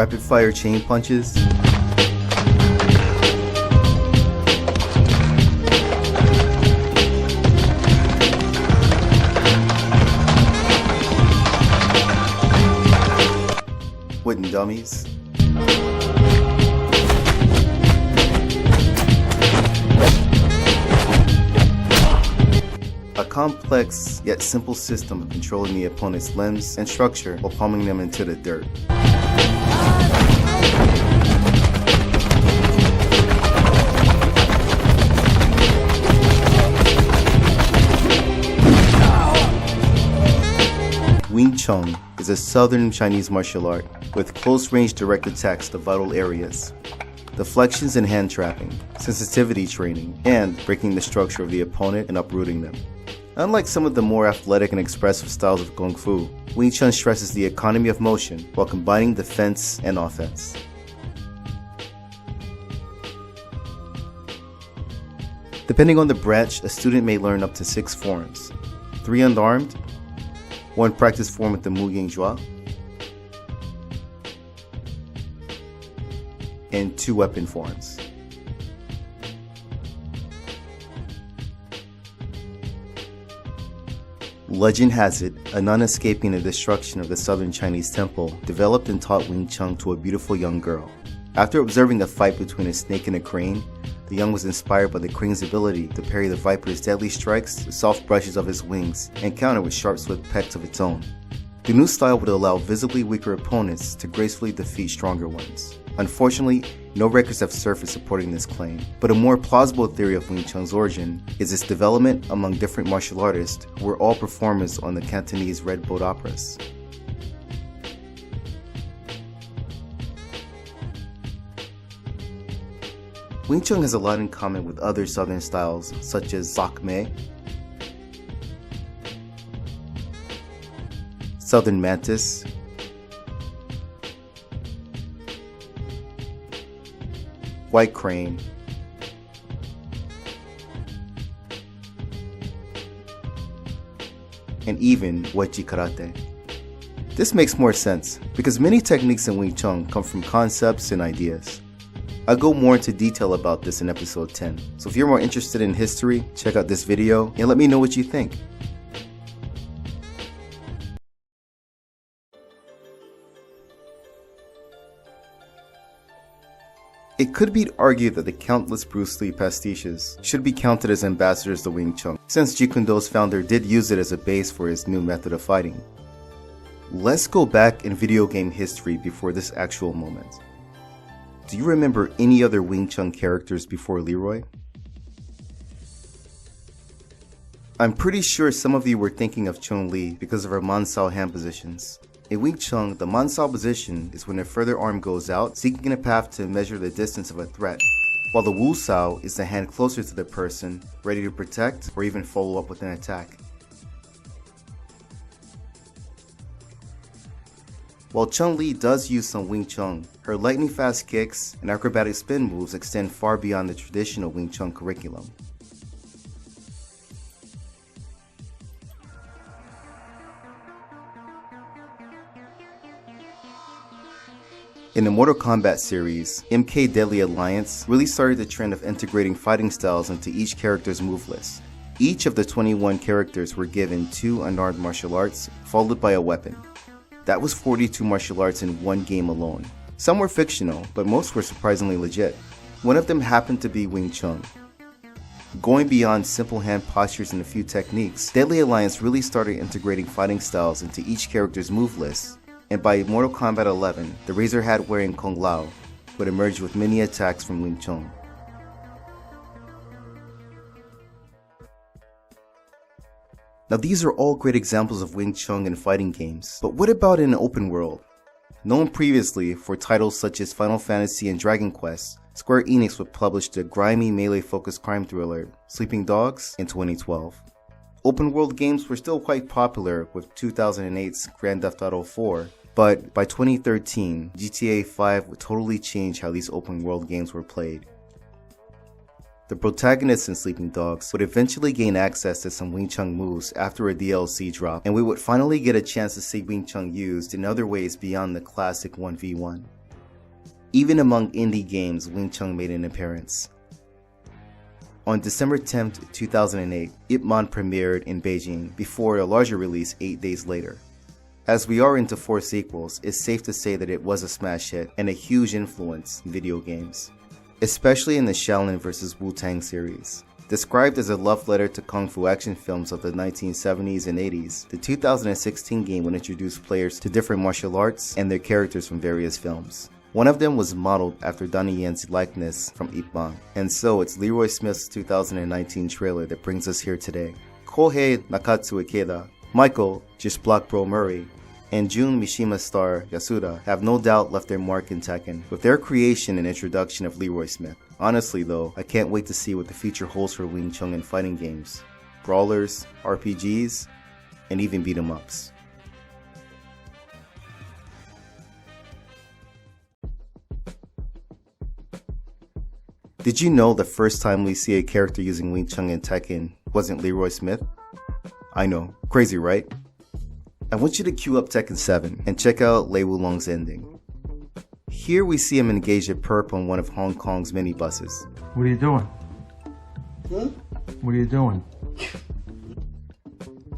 rapid-fire chain punches, wooden dummies, a complex yet simple system of controlling the opponent's limbs and structure while palming them into the dirt. Wing Chun is a southern Chinese martial art with close-range direct attacks to vital areas, deflections and hand trapping, sensitivity training, and breaking the structure of the opponent and uprooting them. Unlike some of the more athletic and expressive styles of Kung Fu, Wing Chun stresses the economy of motion while combining defense and offense. Depending on the branch, a student may learn up to 6 forms: 3 unarmed, 1 practice form with the Mu Ying Zhua, and 2 weapon forms. Legend has it, a nun escaping the destruction of the southern Chinese temple developed and taught Wing Chun to a beautiful young girl. After observing the fight between a snake and a crane, the young was inspired by the crane's ability to parry the viper's deadly strikes with soft brushes of his wings and counter with sharp swift pecks of its own. The new style would allow visibly weaker opponents to gracefully defeat stronger ones. Unfortunately, no records have surfaced supporting this claim, but a more plausible theory of Wing Chun's origin is its development among different martial artists who were all performers on the Cantonese Red Boat operas. Wing Chun has a lot in common with other southern styles such as Sok Mei, Southern Mantis, White Crane, and even Wedgie Karate. This makes more sense because many techniques in Wing Chun come from concepts and ideas. I'll go more into detail about this in episode 10, so if you're more interested in history, check out this video and let me know what you think. It could be argued that the countless Bruce Lee pastiches should be counted as ambassadors to Wing Chun, since Jeet Kune Do's founder did use it as a base for his new method of fighting. Let's go back in video game history before this actual moment. Do you remember any other Wing Chun characters before Leroy? I'm pretty sure some of you were thinking of Chun-Li because of her Man Sao hand positions. In Wing Chun, the Man Sao position is when a further arm goes out, seeking a path to measure the distance of a threat, while the Wu Sao is the hand closer to the person, ready to protect or even follow up with an attack. While Chun-Li does use some Wing Chun, her lightning-fast kicks and acrobatic spin moves extend far beyond the traditional Wing Chun curriculum. In the Mortal Kombat series, MK Deadly Alliance really started the trend of integrating fighting styles into each character's move list. Each of the 21 characters were given 2 unarmed martial arts, followed by a weapon. That was 42 martial arts in one game alone. Some were fictional, but most were surprisingly legit. One of them happened to be Wing Chun. Going beyond simple hand postures and a few techniques, Deadly Alliance really started integrating fighting styles into each character's move list, and by Mortal Kombat 11, the Razor Hat wearing Kung Lao would emerge with many attacks from Wing Chun. Now these are all great examples of Wing Chun in fighting games, but what about in an open world? Known previously for titles such as Final Fantasy and Dragon Quest, Square Enix would publish the grimy melee-focused crime thriller Sleeping Dogs in 2012. Open world games were still quite popular with 2008's Grand Theft Auto 4, but by 2013, GTA 5 would totally change how these open world games were played. The protagonists in Sleeping Dogs would eventually gain access to some Wing Chun moves after a DLC drop, and we would finally get a chance to see Wing Chun used in other ways beyond the classic 1v1. Even among indie games, Wing Chun made an appearance. On December 10, 2008, Ip Man premiered in Beijing before a larger release 8 days later. As we are into 4 sequels, it's safe to say that it was a smash hit and a huge influence in video games, especially in the Shaolin vs. Wu Tang series. Described as a love letter to kung fu action films of the 1970s and 80s, the 2016 game would introduce players to different martial arts and their characters from various films. One of them was modeled after Donnie Yen's likeness from Ip Man, and so it's Leroy Smith's 2019 trailer that brings us here today. Kohei Nakatsu Ikeda, Michael, just Block Bro Murray, and Jun Mishima star Yasuda have no doubt left their mark in Tekken with their creation and introduction of Leroy Smith. Honestly though, I can't wait to see what the future holds for Wing Chun and fighting games, brawlers, RPGs, and even beat 'em ups. Did you know the first time we see a character using Wing Chun in Tekken wasn't Leroy Smith? I know, crazy right? I want you to queue up Tekken 7 and check out Lei Wulong's ending. Here we see him engage a perp on one of Hong Kong's minibuses. What are you doing? What are you doing?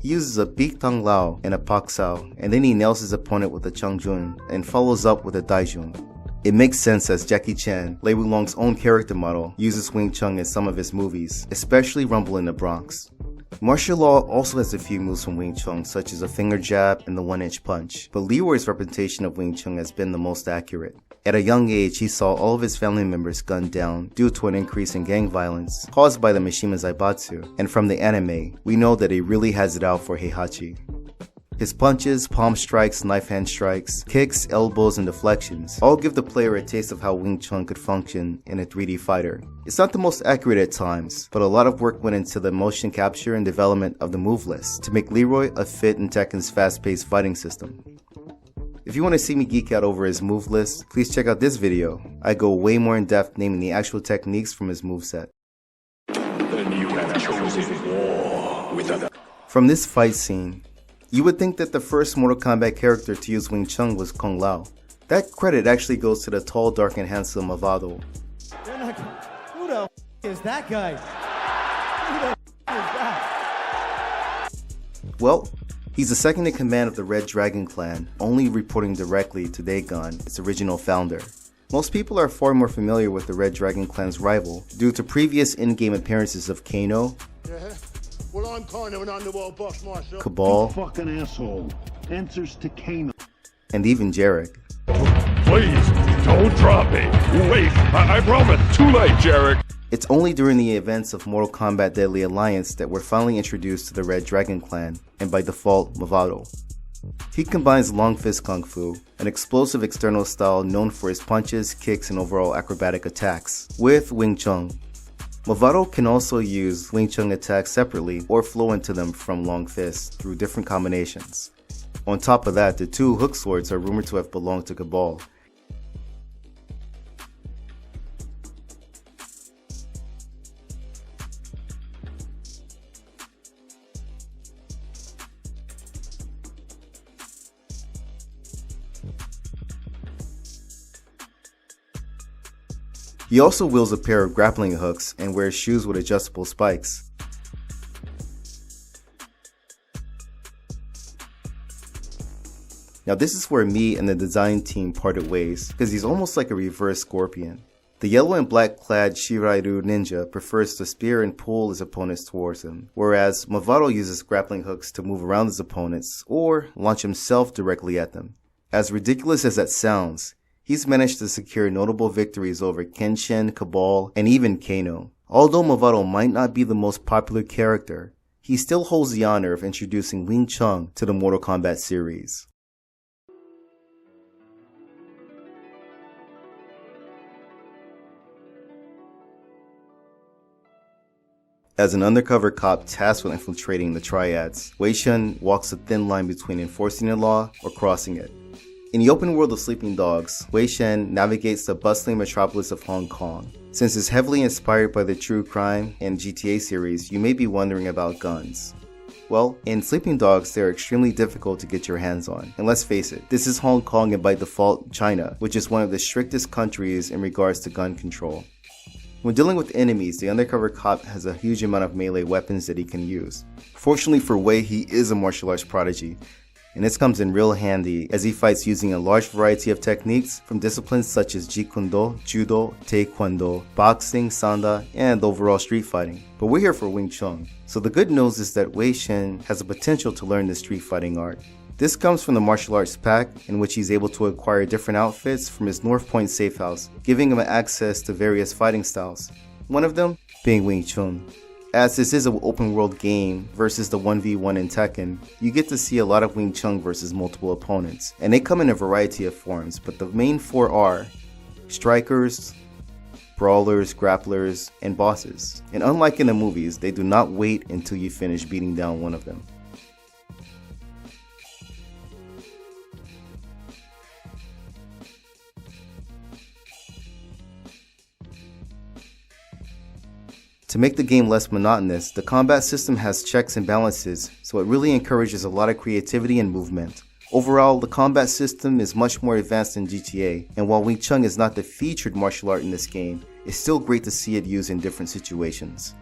He uses a Big Tang Lao and a Pak Sao, and then he nails his opponent with a Chung Jun and follows up with a Dai Jun. It makes sense as Jackie Chan, Lei Wulong's own character model, uses Wing Chun in some of his movies, especially Rumble in the Bronx. Martial law also has a few moves from Wing Chun, such as a finger jab and the 1-inch punch, but Leroy's reputation of Wing Chun has been the most accurate. At a young age, he saw all of his family members gunned down due to an increase in gang violence caused by the Mishima Zaibatsu, and from the anime, we know that he really has it out for Heihachi. His punches, palm strikes, knife hand strikes, kicks, elbows, and deflections all give the player a taste of how Wing Chun could function in a 3D fighter. It's not the most accurate at times, but a lot of work went into the motion capture and development of the move list to make Leroy a fit in Tekken's fast-paced fighting system. If you want to see me geek out over his move list, please check out this video. I go way more in depth naming the actual techniques from his moveset. Then you have chosen war with other. From this fight scene, you would think that the first Mortal Kombat character to use Wing Chun was Kung Lao. That credit actually goes to the tall, dark, and handsome Mavado. Who the is that guy? Who the is that? Well, he's the second in command of the Red Dragon clan, only reporting directly to Dagon, its original founder. Most people are far more familiar with the Red Dragon clan's rival due to previous in-game appearances of Kano, Well, I'm kind of an underworld boss myself. Cabal, Fucking asshole. Answers to Kano. and even Jarek. Please, don't drop me. Wait, I promise. Too late, Jarek. It's only during the events of Mortal Kombat Deadly Alliance that we're finally introduced to the Red Dragon clan, and by default, Mavado. He combines long fist kung fu, an explosive external style known for his punches, kicks, and overall acrobatic attacks, with Wing Chun. Mavado can also use Wing Chun attacks separately or flow into them from long fists through different combinations. On top of that, the two hook swords are rumored to have belonged to Cabal. He also wields a pair of grappling hooks and wears shoes with adjustable spikes. Now this is where me and the design team parted ways, because he's almost like a reverse Scorpion. The yellow and black clad Shirairu ninja prefers to spear and pull his opponents towards him, whereas Mavado uses grappling hooks to move around his opponents or launch himself directly at them. As ridiculous as that sounds, he's managed to secure notable victories over Kenshin, Cabal, and even Kano. Although Mavado might not be the most popular character, he still holds the honor of introducing Wing Chun to the Mortal Kombat series. As an undercover cop tasked with infiltrating the triads, Wei Shen walks a thin line between enforcing the law or crossing it. In the open world of Sleeping Dogs, Wei Shen navigates the bustling metropolis of Hong Kong. Since it's heavily inspired by the true crime and GTA series, you may be wondering about guns. Well, in sleeping dogs, they're extremely difficult to get your hands on. And let's face it, this is Hong Kong and by default China, which is one of the strictest countries in regards to gun control. When dealing with enemies, the undercover cop has a huge amount of melee weapons that he can use. Fortunately for Wei, he is a martial arts prodigy, and this comes in real handy as he fights using a large variety of techniques from disciplines such as Jeet Kune Do, Judo, Taekwondo, boxing, Sanda, and overall street fighting. But we're here for Wing Chun, so the good news is that Wei Shen has the potential to learn the street fighting art. This comes from the martial arts pack, in which he's able to acquire different outfits from his North Point safe house, giving him access to various fighting styles, one of them being Wing Chun. As this is an open world game versus the 1v1 in Tekken, you get to see a lot of Wing Chun versus multiple opponents, and they come in a variety of forms, but the main four are strikers, brawlers, grapplers, and bosses. And unlike in the movies, they do not wait until you finish beating down one of them. To make the game less monotonous, the combat system has checks and balances, so it really encourages a lot of creativity and movement. Overall, the combat system is much more advanced than GTA, and while Wing Chun is not the featured martial art in this game, it's still great to see it used in different situations.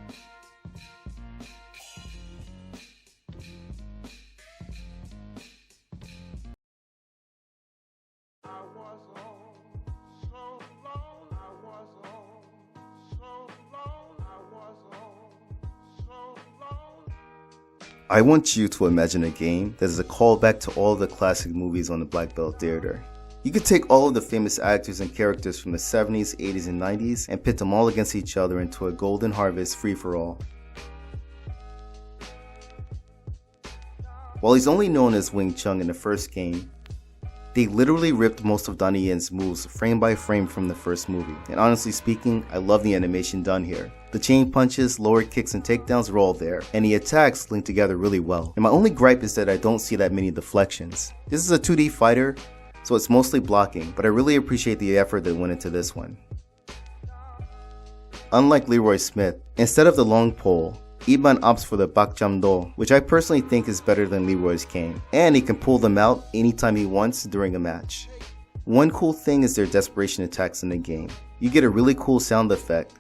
I want you to imagine a game that is a callback to all the classic movies on the Black Belt Theater. You could take all of the famous actors and characters from the 70s, 80s, and 90s and pit them all against each other into a golden harvest free-for-all. While he's only known as Wing Chun in the first game, they literally ripped most of Donnie Yen's moves frame by frame from the first movie, and honestly speaking, I love the animation done here. The chain punches, lower kicks, and takedowns are all there, and the attacks link together really well. And my only gripe is that I don't see that many deflections. This is a 2D fighter, so it's mostly blocking, but I really appreciate the effort that went into this one. Unlike Leroy Smith, instead of the long pole, Ip Man opts for the bakjamdo, which I personally think is better than Leroy's cane, and he can pull them out anytime he wants during a match. One cool thing is their desperation attacks in the game. You get a really cool sound effect,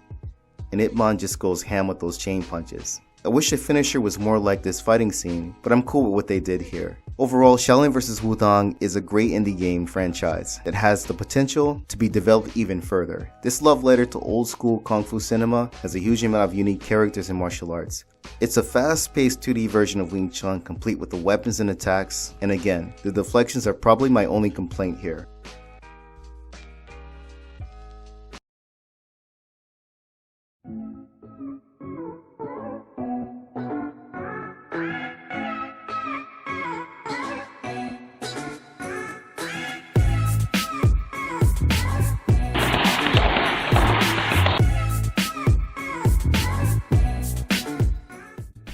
and Ip Man just goes ham with those chain punches. I wish the finisher was more like this fighting scene, but I'm cool with what they did here. Overall, Shaolin vs. Wu Tang is a great indie game franchise that has the potential to be developed even further. This love letter to old school kung fu cinema has a huge amount of unique characters and martial arts. It's a fast-paced 2D version of Wing Chun complete with the weapons and attacks, and again, the deflections are probably my only complaint here.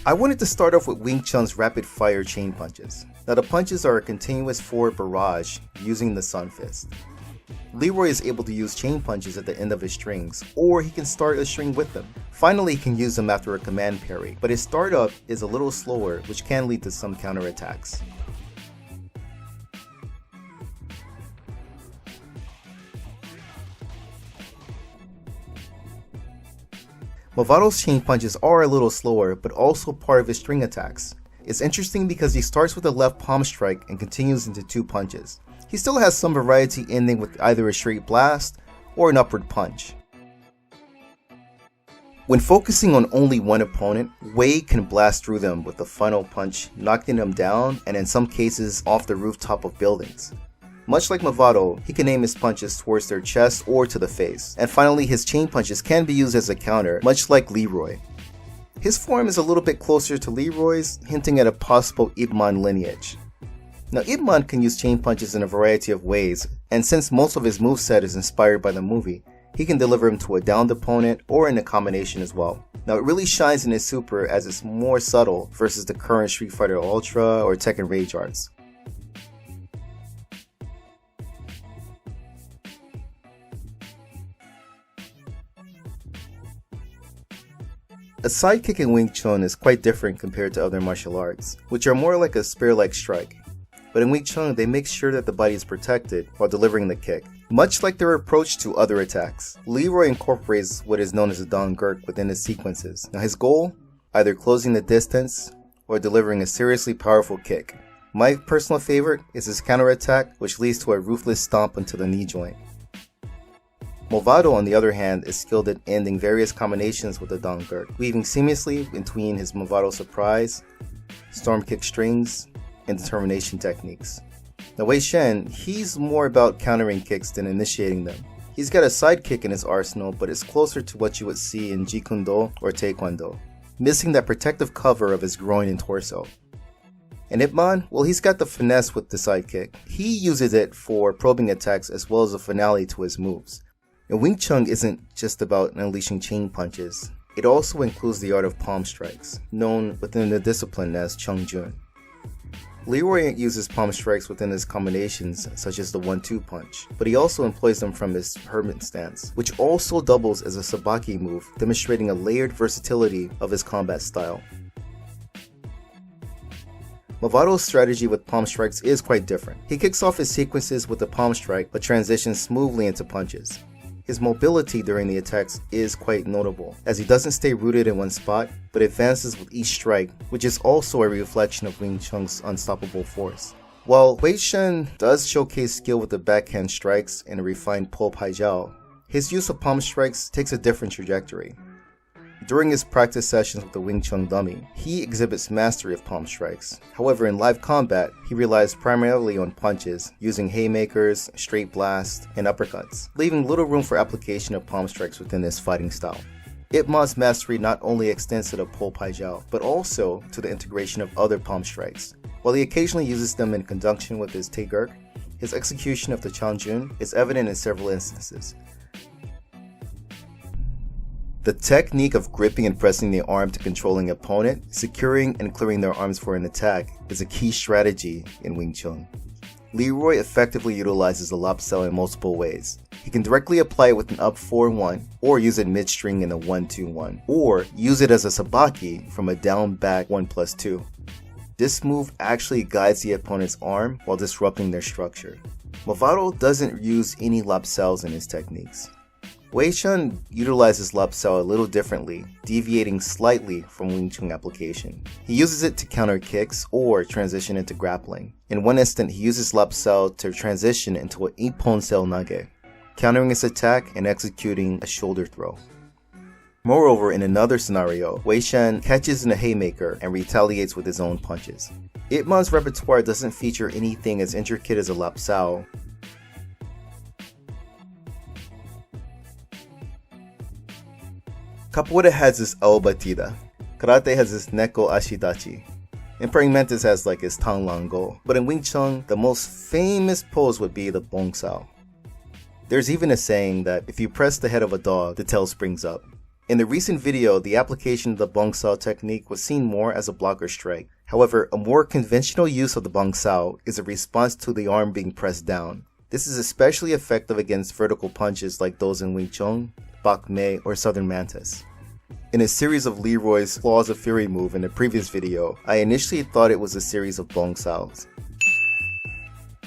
I wanted to start off with Wing Chun's rapid fire chain punches. Now the punches are a continuous forward barrage using the sun fist. Leroy is able to use chain punches at the end of his strings, or he can start a string with them. Finally, he can use them after a command parry, but his startup is a little slower, which can lead to some counterattacks. Mavado's chain punches are a little slower, but also part of his string attacks. It's interesting because he starts with a left palm strike and continues into two punches. He still has some variety ending with either a straight blast or an upward punch. When focusing on only one opponent, Wei can blast through them with the final punch, knocking them down and in some cases off the rooftop of buildings. Much like Mavado, he can aim his punches towards their chest or to the face. And finally, his chain punches can be used as a counter, much like Leroy. His form is a little bit closer to Leroy's, hinting at a possible Ip Man lineage. Now Ip Man can use chain punches in a variety of ways, and since most of his moveset is inspired by the movie, he can deliver him to a downed opponent or in a combination as well. Now it really shines in his super as it's more subtle versus the current Street Fighter Ultra or Tekken Rage arts. A sidekick in Wing Chun is quite different compared to other martial arts, which are more like a spear-like strike. But in Wing Chun, they make sure that the body is protected while delivering the kick. Much like their approach to other attacks, Leroy incorporates what is known as a Dong Gurk within his sequences. Now his goal? Either closing the distance or delivering a seriously powerful kick. My personal favorite is his counterattack, which leads to a ruthless stomp into the knee joint. Mavado, on the other hand, is skilled at ending various combinations with the Dong Gurk, weaving seamlessly between his Mavado surprise, storm kick strings, and determination techniques. Now Wei Shen, he's more about countering kicks than initiating them. He's got a side kick in his arsenal, but it's closer to what you would see in Jeet Kune Do or Taekwondo, missing that protective cover of his groin and torso. And Ip Man, well, he's got the finesse with the side kick. He uses it for probing attacks as well as a finale to his moves. And Wing Chun isn't just about unleashing chain punches. It also includes the art of palm strikes, known within the discipline as Chung Jun. Leroy uses palm strikes within his combinations, such as the 1-2 punch, but he also employs them from his hermit stance, which also doubles as a sabaki move, demonstrating a layered versatility of his combat style. Mavado's strategy with palm strikes is quite different. He kicks off his sequences with a palm strike, but transitions smoothly into punches. His mobility during the attacks is quite notable, as he doesn't stay rooted in one spot, but advances with each strike, which is also a reflection of Wing Chun's unstoppable force. While Wei Shen does showcase skill with the backhand strikes and a refined portrayal, his use of palm strikes takes a different trajectory. During his practice sessions with the Wing Chun dummy, he exhibits mastery of palm strikes. However, in live combat, he relies primarily on punches, using haymakers, straight blasts, and uppercuts, leaving little room for application of palm strikes within his fighting style. Ip Man's mastery not only extends to the portrayal, but also to the integration of other palm strikes. While he occasionally uses them in conjunction with his Tae Gurk, his execution of the Chung Jun is evident in several instances. The technique of gripping and pressing the arm to controlling an opponent, securing and clearing their arms for an attack, is a key strategy in Wing Chun. Leroy effectively utilizes the lopsao in multiple ways. He can directly apply it with an up 4-1, or use it mid-string in a 1-2-1, or use it as a sabaki from a down-back 1+2. This move actually guides the opponent's arm while disrupting their structure. Mavado doesn't use any lopsaos in his techniques. Wei Shen utilizes lopsao a little differently, deviating slightly from Wing Chun application. He uses it to counter kicks or transition into grappling. In one instant, he uses lopsao to transition into an ipponseo nage, countering his attack and executing a shoulder throw. Moreover, in another scenario, Wei Shen catches in a haymaker and retaliates with his own punches. Ip Man's repertoire doesn't feature anything as intricate as a lopsao. Capoeira has this El Batida, Karate has this Neko Ashidachi, and praying mantis has like his Tang Lang Go. But in Wing Chun, the most famous pose would be the Bong Sao. There's even a saying that if you press the head of a dog, the tail springs up. In the recent video, the application of the Bong Sao technique was seen more as a blocker strike. However, a more conventional use of the Bong Sao is a response to the arm being pressed down. This is especially effective against vertical punches like those in Wing Chun, Bak Mei, or Southern Mantis. In a series of Leroy's Flaws of Fury move in the previous video, I initially thought it was a series of Bong Saos.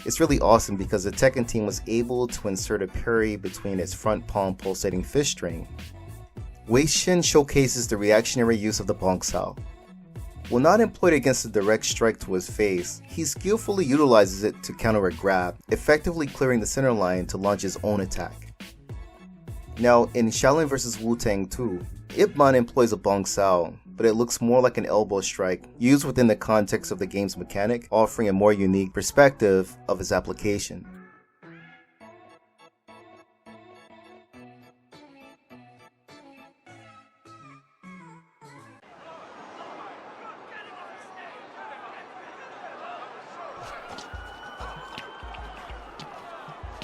It's really awesome because the Tekken team was able to insert a parry between its front palm pulsating fist string. Wei Shen showcases the reactionary use of the Bong Sao. While not employed against a direct strike to his face, he skillfully utilizes it to counter a grab, effectively clearing the center line to launch his own attack. Now, in Shaolin vs. Wu Tang 2, Ip Man employs a Bong Sao, but it looks more like an elbow strike, used within the context of the game's mechanic, offering a more unique perspective of its application.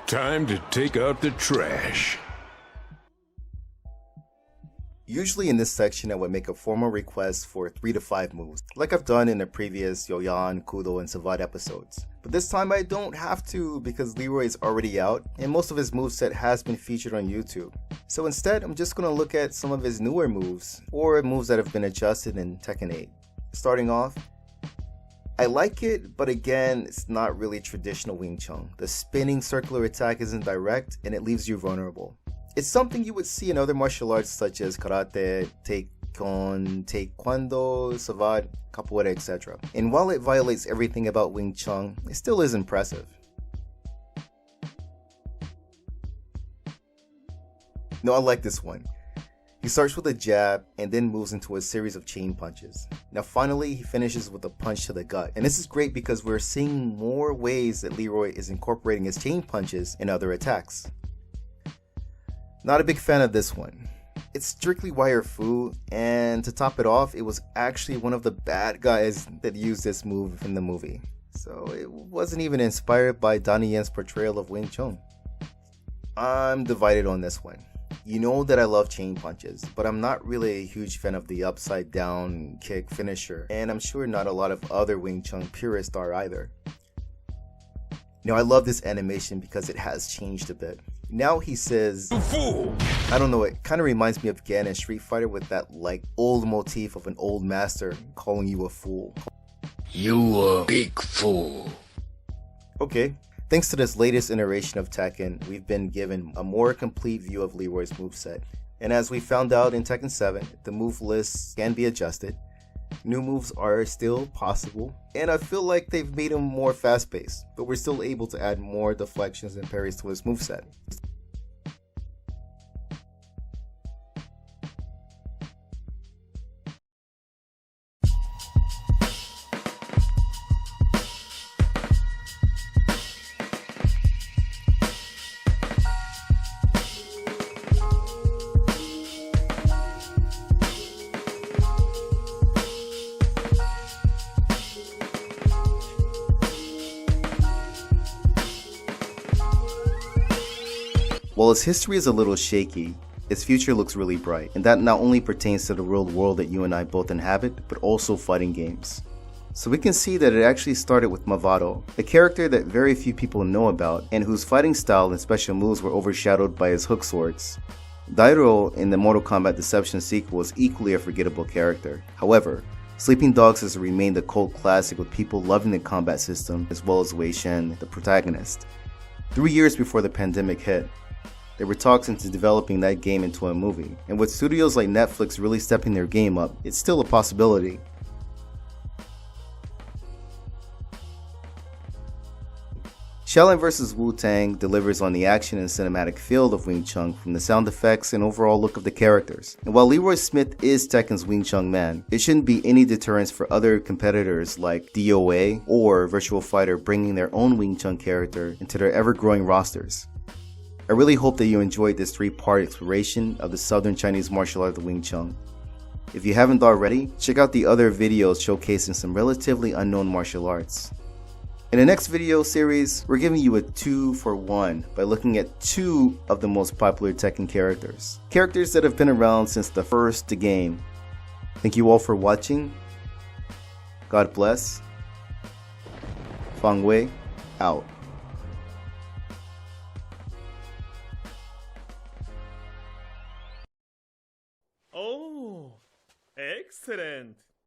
Time to take out the trash. Usually in this section I would make a formal request for 3 to 5 moves, like I've done in the previous Yoyan, Kudo, and Savad episodes. But this time I don't have to because Leroy is already out and most of his moveset has been featured on YouTube. So instead I'm just going to look at some of his newer moves, or moves that have been adjusted in Tekken 8. Starting off, I like it, but again, it's not really traditional Wing Chun. The spinning circular attack isn't direct and it leaves you vulnerable. It's something you would see in other martial arts such as karate, taekwondo, savad, capoeira, etc. And while it violates everything about Wing Chun, it still is impressive. No, I like this one. He starts with a jab and then moves into a series of chain punches. Now finally he finishes with a punch to the gut. And this is great because we're seeing more ways that Leroy is incorporating his chain punches in other attacks. Not a big fan of this one. It's strictly wire fu, and to top it off, it was actually one of the bad guys that used this move in the movie. So it wasn't even inspired by Donnie Yen's portrayal of Wing Chun. I'm divided on this one. You know that I love chain punches, but I'm not really a huge fan of the upside down kick finisher, and I'm sure not a lot of other Wing Chun purists are either. Now I love this animation because it has changed a bit. Now he says, "You fool!" I don't know, it kind of reminds me of Gan in Street Fighter with that like old motif of an old master calling you a fool. You a big fool. Okay, thanks to this latest iteration of Tekken, we've been given a more complete view of Leroy's moveset. And as we found out in Tekken 7, the move lists can be adjusted. New moves are still possible, and I feel like they've made him more fast-paced, but we're still able to add more deflections and parries to his moveset. While his history is a little shaky, his future looks really bright, and that not only pertains to the real world that you and I both inhabit, but also fighting games. So we can see that it actually started with Mavado, a character that very few people know about, and whose fighting style and special moves were overshadowed by his hook swords. Dairo in the Mortal Kombat Deception sequel is equally a forgettable character. However, Sleeping Dogs has remained a cult classic with people loving the combat system, as well as Wei Shen, the protagonist. 3 years before the pandemic hit, there were talks into developing that game into a movie, and with studios like Netflix really stepping their game up, it's still a possibility. Shaolin vs. Wu Tang delivers on the action and cinematic feel of Wing Chun from the sound effects and overall look of the characters. And while Leroy Smith is Tekken's Wing Chun man, it shouldn't be any deterrence for other competitors like DOA or Virtual Fighter bringing their own Wing Chun character into their ever-growing rosters. I really hope that you enjoyed this 3-part exploration of the Southern Chinese martial art of Wing Chun. If you haven't already, check out the other videos showcasing some relatively unknown martial arts. In the next video series, we're giving you a 2-for-1 by looking at 2 of the most popular Tekken characters. Characters that have been around since the first game. Thank you all for watching. God bless. Fang Wei, out.